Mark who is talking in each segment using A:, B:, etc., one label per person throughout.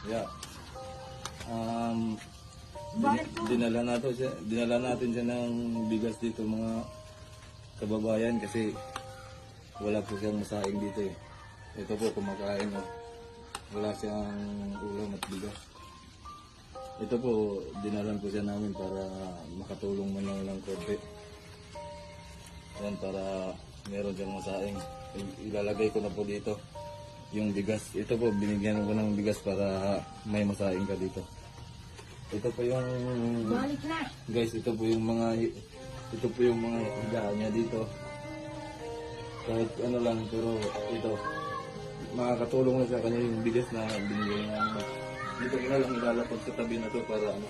A: Yeah. Dinala natin siya ng bigas dito mga kababayan kasi wala po siyang masaing dito eh. Ito po kumakain oh. Wala siyang ulam at bigas. Ito po dinalan po siya namin para makatulong man lang ng konti. Yan para meron siyang masaing. Ilalagay ko na po dito yung bigas. Ito po binigyan ko ng bigas para may masaing ka dito. Ito po yung
B: Balik na.
A: guys, ito po yung mga higaan niya dito. Kahit ano lang pero ito makakatulong na sa kanya yung bigas na binigay namin. Dito ko na lang ilalapag sa tabi na to para ano.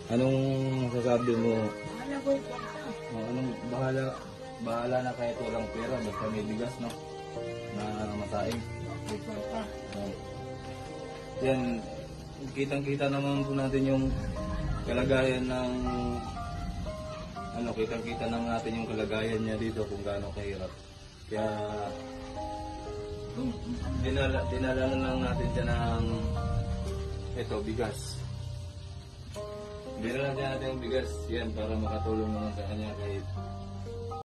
A: Anong masasabi mo?
B: Wala ko ito.
A: Anong bahala na kahit walang pera basta may bigas no na masaing. Yan, kitang-kita naman po natin yung kalagayan ng kitang-kita naman natin yung kalagayan niya dito kung gaano kahirap. Kaya dinala na lang natin siya ng bigas. Dinala natin yung bigas yan para makatulong naman sa kanya kahit